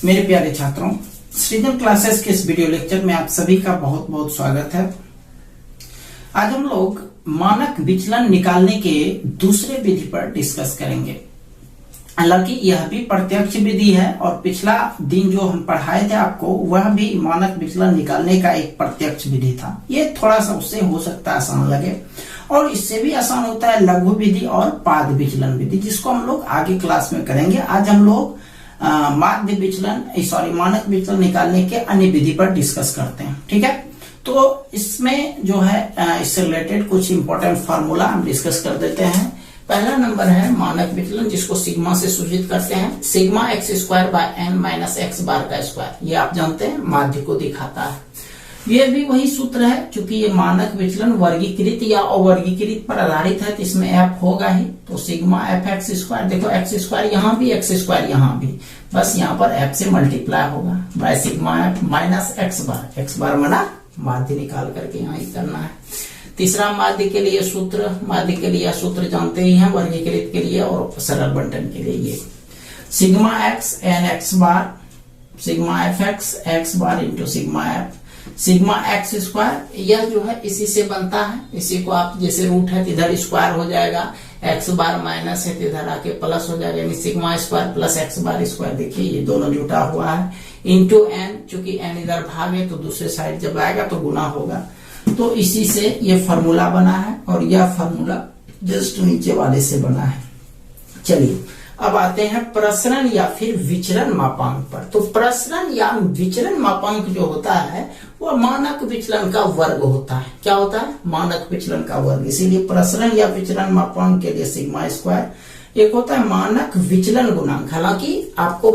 मेरे प्यारे छात्रों, सृजन क्लासेस के इस वीडियो लेक्चर में आप सभी का बहुत बहुत स्वागत है। आज हम लोग मानक विचलन निकालने के दूसरे विधि पर डिस्कस करेंगे। हालांकि यह भी प्रत्यक्ष विधि है और पिछला दिन जो हम पढ़ाए थे आपको वह भी मानक विचलन निकालने का एक प्रत्यक्ष विधि था। ये थोड़ा सा उससे हो सकता है आसान लगे, और इससे भी आसान होता है लघु विधि और पाद विचलन विधि, जिसको हम लोग आगे क्लास में करेंगे। आज हम लोग मानक विचलन निकालने के अन्य विधि पर डिस्कस करते हैं। ठीक है, तो इसमें जो है इससे रिलेटेड कुछ इंपॉर्टेंट फार्मूला हम डिस्कस कर देते हैं। पहला नंबर है मानक विचलन, जिसको सिग्मा से सूचित करते हैं। Sigma x square by n minus x bar का स्क्वायर, ये आप जानते हैं माध्य को दिखाता है। ये भी वही सूत्र है, क्योंकि ये मानक विचलन वर्गीकृत या अवर्गीकृत पर आधारित है, तो इसमें एफ होगा ही। तो सिग्मा एफ एक्स स्क्वायर, देखो एक्स स्क्वायर यहाँ भी, एक्स स्क्वायर यहाँ भी, बस यहाँ पर एफ से मल्टीप्लाई होगा by sigma f minus x bar मना माध्य निकाल करके यहाँ ही करना है। तीसरा माध्य के लिए सूत्र जानते ही हैं, वर्गीकृत के लिए और सरल बंटन के लिए। ये sigma x n x bar, sigma f x bar into sigma f, sigma x square, यह जो है इसी से बनता है। इसी को आप जैसे रूट है तो इधर स्क्वायर हो जाएगा, एक्स बार माइनस है तो इधर आके प्लस हो जाएगा, यानी sigma square plus x bar square. देखिए ये दोनों जुटा हुआ है, इंटू एन, चूंकि एन इधर भाग है तो दूसरे साइड जब आएगा तो गुना होगा। तो इसी से ये फॉर्मूला बना है, और यह फॉर्मूला जस्ट नीचे वाले से बना है। चलिए अब आते हैं प्रसरण या फिर विचलन मापांक पर। तो प्रसरण या विचलन मापांक जो होता है वह मानक विचलन का वर्ग होता है। क्या होता है? मानक विचलन का वर्ग। इसीलिए प्रसरण या विचलन मापांक के लिए सिग्मा स्क्वायर। एक होता है मानक विचलन गुणांक। हालांकि आपको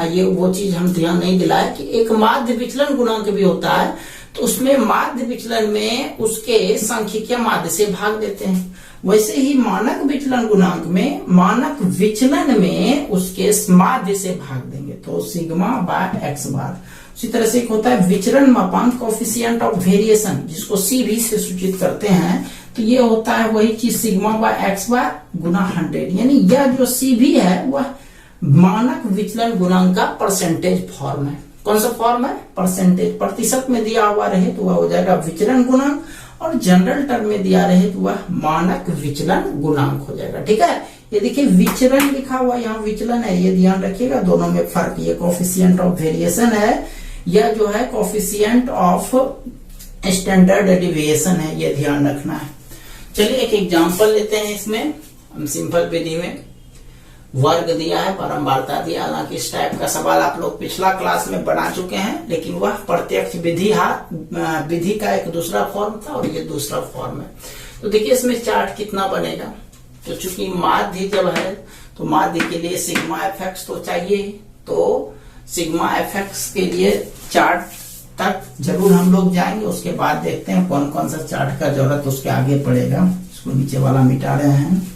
ये वो चीज हम ध्यान नहीं दिलाए कि एक माध्य विचलन गुणांक भी होता है, तो उसमें माध्य विचलन में उसके सांख्यिकीय माध्य से भाग देते हैं। वैसे ही मानक विचलन गुणांक में मानक विचलन में उसके माध्य से भाग देंगे, तो सिग्मा बाय एक्स बार। उसी तरह से एक होता है विचलन मापांक, कोफिशिएंट ऑफ वेरिएशन, जिसको सी भी से सूचित करते हैं। तो ये होता है वही चीज सिग्मा बाय एक्स बार गुना 100, यानी यह जो सी भी है वह मानक विचलन गुणांक का परसेंटेज फॉर्म है। कौन सा फॉर्म है? परसेंटेज। प्रतिशत में दिया हुआ रहे तो वह हो जाएगा विचलन गुणांक, और जनरल टर्म में दिया रहे तो वह मानक विचलन गुणांक हो जाएगा। ठीक है, ये देखिए विचलन लिखा हुआ, यहाँ विचलन है, ये ध्यान रखिएगा, दोनों में फर्क। ये कोफिशिएंट ऑफ वेरिएशन है, यह जो है कोफिशिएंट ऑफ स्टैंडर्ड डेविएशन है, ये ध्यान रखना है। चलिए एक एग्जांपल लेते हैं। इसमें हम सिंपल विधि में वर्ग दिया है, बारंबारता दिया। हालांकि इस टाइप का सवाल आप लोग पिछला क्लास में बना चुके हैं, लेकिन वह प्रत्यक्ष विधि का एक दूसरा फॉर्म था और ये दूसरा फॉर्म है। तो देखिए इसमें चार्ट कितना बनेगा। तो चूंकि माध्य जब है तो माध्य के लिए सिग्मा एफ एक्स तो चाहिए, तो सिग्मा एफ एक्स के लिए चार्ट तक जरूर हम लोग जाएंगे। उसके बाद देखते हैं कौन कौन सा चार्ट का जरूरत उसके आगे पड़ेगा। इसको नीचे वाला मिटा रहे हैं।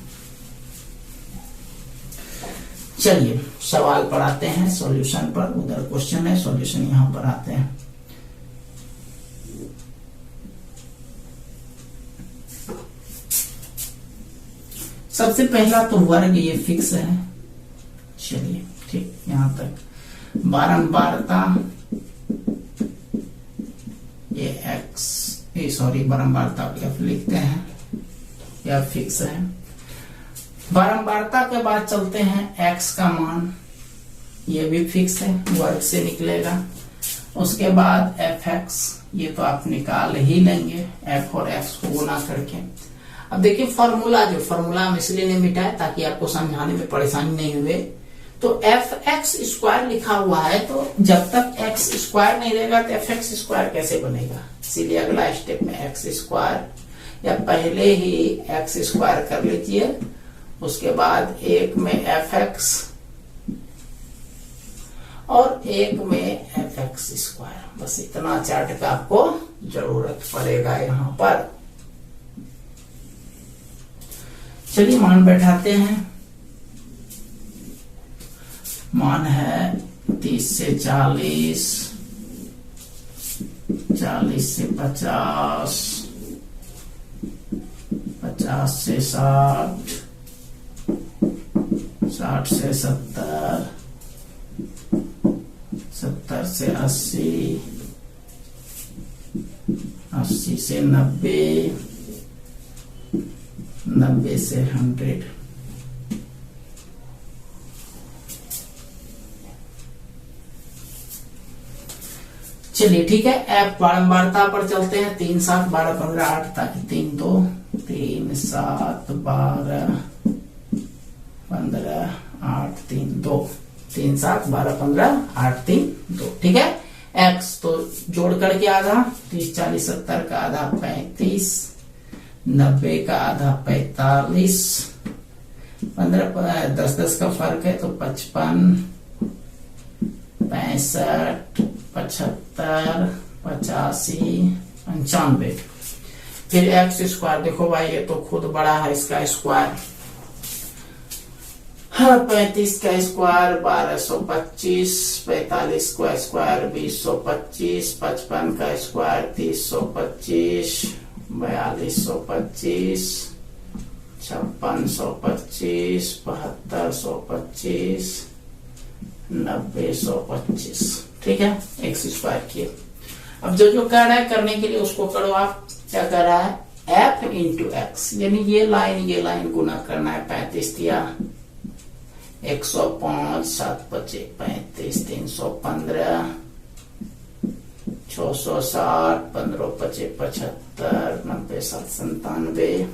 चलिए सवाल पर आते हैं, सॉल्यूशन पर। उधर क्वेश्चन है, सॉल्यूशन यहां पर आते हैं। सबसे पहला तो वर्ग ये फिक्स है। चलिए ठीक, यहां तक बारंबारता ये बारंबारता एफ लिखते हैं, यह फिक्स है। बारंबारता के बाद चलते हैं एक्स का मान, ये भी फिक्स है, वर्ग से निकलेगा। उसके बाद एफ एक्स, ये तो आप निकाल ही लेंगे एफ और एक्स को गुना करके। अब देखिए फॉर्मूला हम इसलिए नहीं मिटाए ताकि आपको समझाने में परेशानी नहीं हुए। तो एफ एक्स स्क्वायर लिखा हुआ है, तो जब तक एक्स स्क्वायर नहीं रहेगा तो एफ एक्स स्क्वायर कैसे बनेगा। इसीलिए अगला स्टेप में एक्स स्क्वायर, या पहले ही एक्स स्क्वायर कर लीजिए, उसके बाद एक में एफ एक्स और एक में एफ एक्स स्क्वायर। बस इतना चार्ट का आपको जरूरत पड़ेगा यहाँ पर। चलिए मान बैठाते हैं। मान है 30 से 40, 40 से 50, 50 से 60, 60 से 70, 70 से 80, 80 से 90, 90 से 100। चलिए ठीक है, ऐप बारंबारता पर चलते हैं। 3 7 12 15 8 ताकि 3 2 3 7 12 15 8 3 2 3 7 12 15 8 3 2। ठीक है, x तो जोड़ करके आधा 30 40 70 का आधा 35, 90 का आधा 45, 15 10 10 का फर्क है तो 55, 65, 75, 85, 95। फिर एक्स स्क्वायर देखो भाई, ये तो खुद बड़ा है, इसका स्क्वायर 35 का स्क्वायर 1225, 45 का स्क्वायर 2025, 55 का स्क्वायर 3025, 4225, 5625, 7225, 90 ठीक है, एक्स स्क्वायर किए। अब जो जो कह रहा है करने के लिए उसको करो आप। क्या कर रहा है, एफ इंटू एक्स, यानी ये लाइन गुना करना है। 35 दिया 105, 7 5 35, 315, 660, 15 5 75, 90 7 97,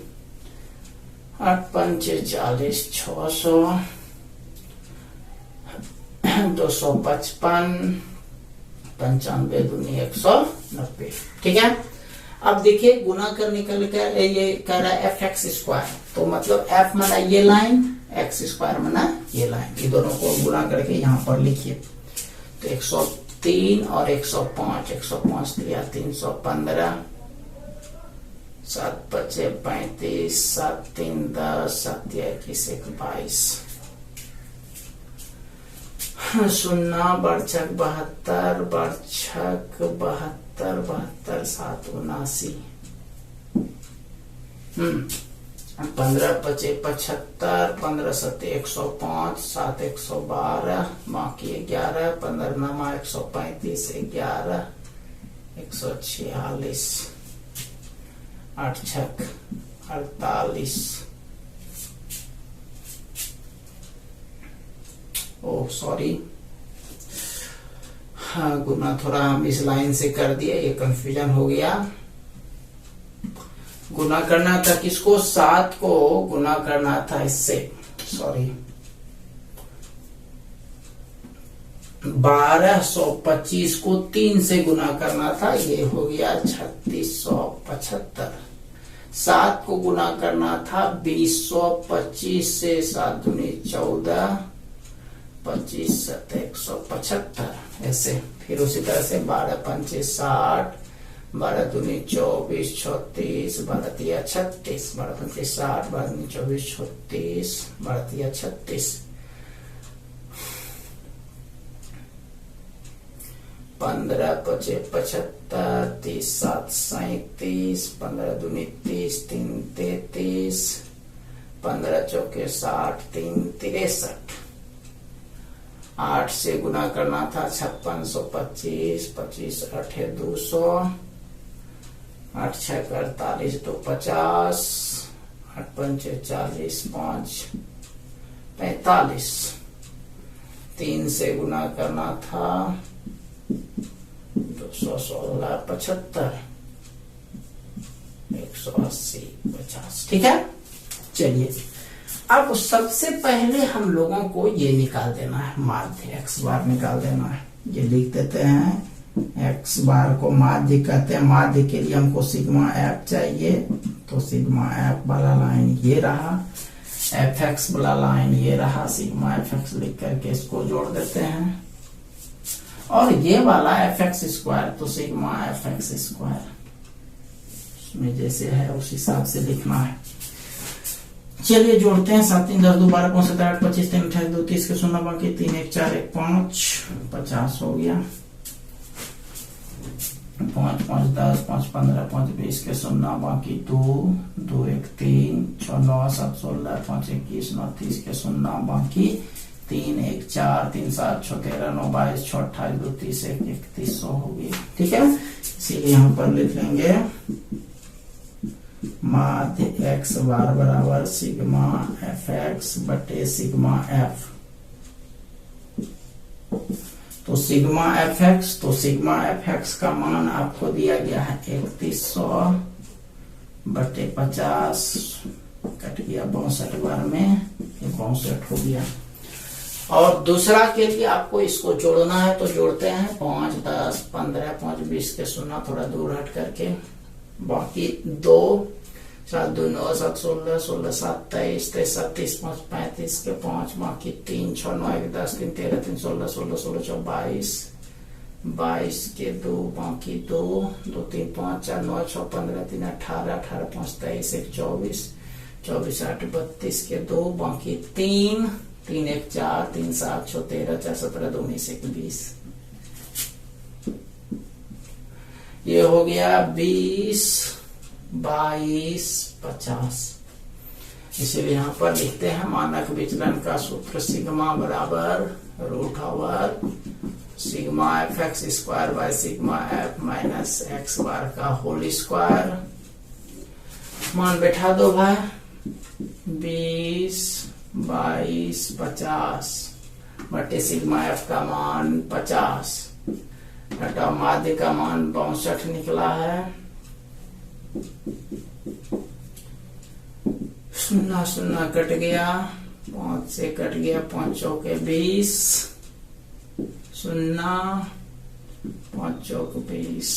8 5 40, 600, 255, 95 दूनी 190। ठीक है, अब देखिए गुना करने का ये कह रहा है एफ एक्स स्क्वायर, तो मतलब एफ माना ये लाइन, एक्स स्क्वायर माना ये लाइन, ये दोनों को गुना करके यहाँ पर लिखिए। तो 103 और 105, 105 दिया 315, 7 5 35, 7 3 10, 7 21 22, 0 बरछक 72, बरछक 72, 72 7 79, 15 5 75, 15 7 105, 7 112, बाकी 11, 15 9 135, 11 146, 8 6 48। ओह सॉरी, हाँ गुना थोड़ा हम इस लाइन से कर दिया, ये कंफ्यूजन हो गया। गुना करना था किसको, 7 को गुना करना था इससे, सॉरी 1225 को 3 से गुना करना था, ये हो गया 3675। 7 को गुना करना था 2025 से, 7 दूनी 14, 25 7 175 ऐसे। फिर उसी तरह से 12 5 60, 12 दूनी 24 36, 12 3 36, 12 5 60, 12 दूनी 24 36, 12 3 36, 15 5 75, 30 7 37, 15 दूनी 30, 3 33, 15 चौके 60, 3 63। 8 से गुना करना था 5625, 25 8 200, 8 6 48 तो 50, 8 5 40, 5 45। 3 से गुना करना था 216 75, 180 50। ठीक है, चलिए अब सबसे पहले हम लोगों को ये निकाल देना है, माध्य एक्स बार निकाल देना है। ये लिख देते हैं, एक्स बार को माध्य कहते हैं। माध्य के लिए हमको सिग्मा एफ चाहिए, तो सिग्मा एफ वाला लाइन ये रहा, एफ एक्स वाला लाइन ये रहा, सिग्मा एफ एक्स लिख करके इसको जोड़ देते हैं। और ये वाला एफ एक्स स्क्वायर, तो सिग्मा एफ एक्स स्क्वायर उसमें जैसे है उस हिसाब से लिखना है। चलिए जोड़ते हैं, 7 3 10 2 12 5 7 8 25 3 28 2 30 के 0 बाकी 3 1 4 1 5 50 हो गया। 5 5 10 5 15 5 20 के 0 बाकी 2 2 1 3 6 9 7 16 5 21 9 30 के 0 बाकी 3 1 4 3 7 6 13 9 22 6 28 2 30 1 3100 होगी। ठीक है, इसीलिए यहाँ पर लिख लेंगे माध्य एक्स बार बराबर सिग्मा एफ एक्स बटे सिग्मा एफ। तो सिग्मा एफ एक्स, तो सिग्मा एफ एक्स का मान आपको दिया गया है 3100 बटे 50, कट गया 62 बार में, 62 हो गया। और दूसरा के लिए आपको इसको जोड़ना है तो जोड़ते हैं 5 10 15 5 20 के 0 थोड़ा दूर हट करके, बाकी 2 7 2 9 7 16 16 7 23 23 7 30 5 35 के 5, बाकी 3 6 9 1 10 3 13 3 16 16 16 4 22 22 के 2, बाकी 2 2 3 5 4 9 6 15 3 18 18 5 23 1 24 24 8 32 के 2, बाकी 3 3 1 4 3 7 6 13 4 17 2 19 1 20। ये हो गया 20 22 50। इसीलिए यहाँ पर लिखते हैं मानक विचलन का सूत्र सिग्मा बराबर root over sigma f x square by sigma f minus x bar का होल स्क्वायर। मान बैठा दो भाई, 20 22 50 बटे सिग्मा एफ का मान 50, घटा माध्य का मान 62 निकला है। 0 0 कट गया, 5 से कट गया, 5 चौके 20, 0 5 चौक 20,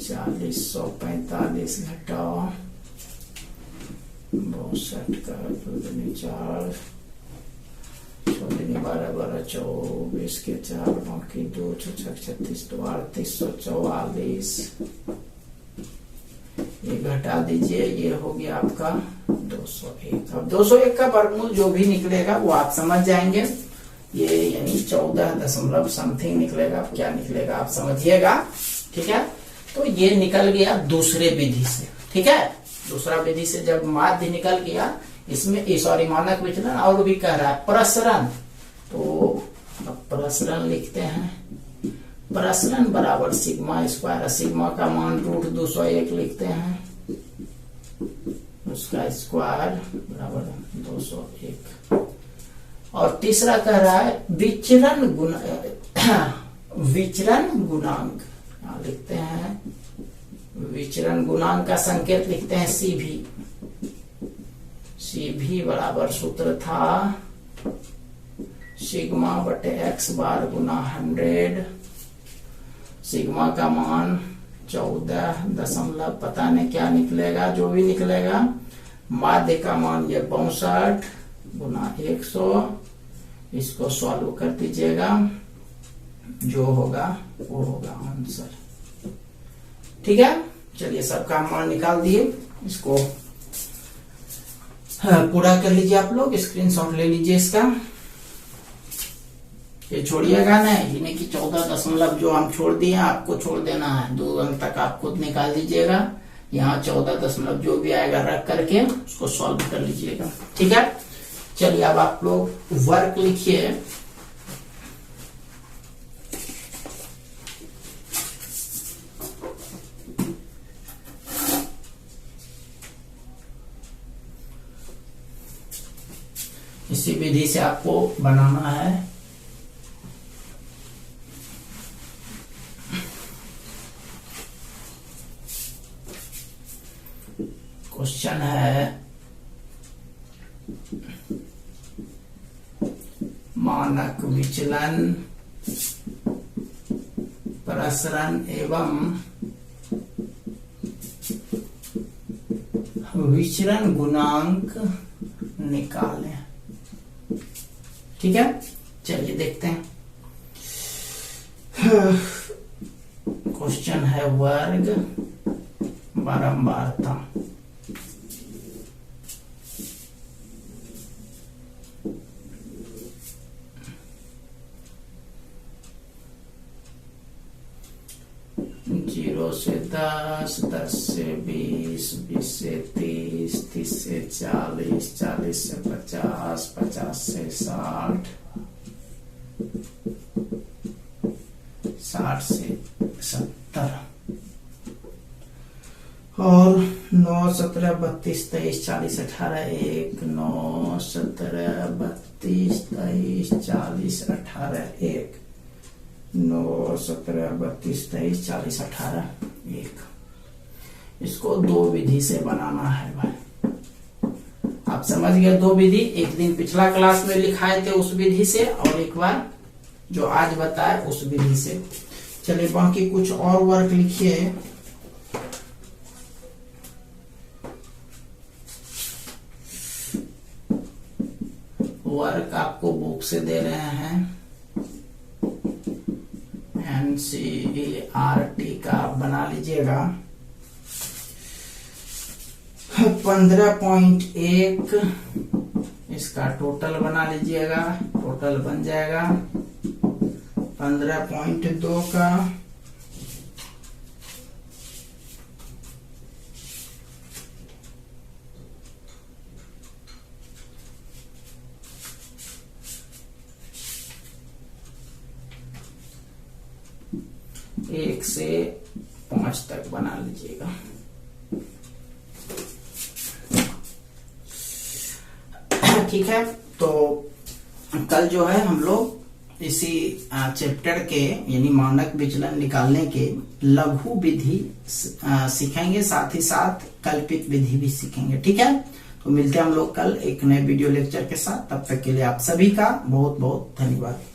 40 145 घटाओ 62 का 4 12 12 24 के 4, बाकी 2 6 36 3844। ये घटा दीजिए, ये हो गया आपका 201। अब 201 का वर्गमूल जो भी निकलेगा वो आप समझ जाएंगे, ये यानी 14 दशमलव समथिंग निकलेगा। अब क्या निकलेगा आप समझिएगा, ठीक है। तो ये निकल गया दूसरे विधि से, ठीक है। दूसरा विधि से जब माध्य निकल गया, इसमें सॉरी मानक विचलन और भी कह रहा है प्रसरण, तो अब प्रसरण लिखते हैं। प्रसरण बराबर सिग्मा स्क्वायर, सिग्मा का मान रूट 201 लिखते हैं, उसका स्क्वायर बराबर 201। और तीसरा कह रहा है विचरण गुणांक लिखते हैं, विचरण गुणांक का संकेत लिखते हैं सीभी। सीभी बराबर सूत्र था सिग्मा बटे एक्स बार गुना 100, सिग्मा का मान 14 दशमलव पता नहीं क्या निकलेगा, जो भी निकलेगा। माध्य का मान ये 62 गुना 100, इसको सॉल्व कर दीजिएगा, जो होगा वो होगा आंसर, ठीक है। चलिए सबका मान निकाल दिए, इसको पूरा कर लीजिए आप लोग, स्क्रीनशॉट ले लीजिए इसका। ये छोड़िएगा नहीं, यानी कि 14 दशमलव जो हम छोड़ दिए आपको छोड़ देना है, 2 अंक तक आप खुद निकाल दीजिएगा। यहाँ 14 दशमलव जो भी आएगा रख करके उसको सॉल्व कर लीजिएगा, ठीक है। चलिए अब आप लोग वर्क लिखिए। इसी विधि से आपको बनाना है। क्वेश्चन है मानक विचलन, प्रसरण एवं विचरण गुणांक निकालें, ठीक है। चलिए देखते हैं। क्वेश्चन है वर्ग बारंबारता। से 10, 10 से 20, 20 से 30, 30 से 40, 40 से 50, 50 से 60, 60 से 70 और 9, 17, 32, 23, 40, 18, 1, 9, 17, 32, 23, 40, 18, 1, 9, 17, 32, 23, 40, 18, 1। इसको दो विधि से बनाना है भाई। आप समझ गए दो विधि, एक दिन पिछला क्लास में लिखाए थे उस विधि से और एक बार जो आज बताए उस विधि से। चलिए बाकी कुछ और वर्क लिखिए। वर्क आपको बुक से दे रहे हैं, NCERT का बना लीजिएगा। 15.1 इसका टोटल बना लीजिएगा, टोटल बन जाएगा। 15.2 का एक से 5 तक बना लीजिएगा। ठीक है, तो कल जो है हम लोग इसी चैप्टर के यानी मानक विचलन निकालने के लघु विधि सीखेंगे, साथ ही साथ कल्पित विधि भी सीखेंगे। ठीक है, तो मिलते हैं हम लोग कल एक नए वीडियो लेक्चर के साथ। तब तक के लिए आप सभी का बहुत बहुत धन्यवाद।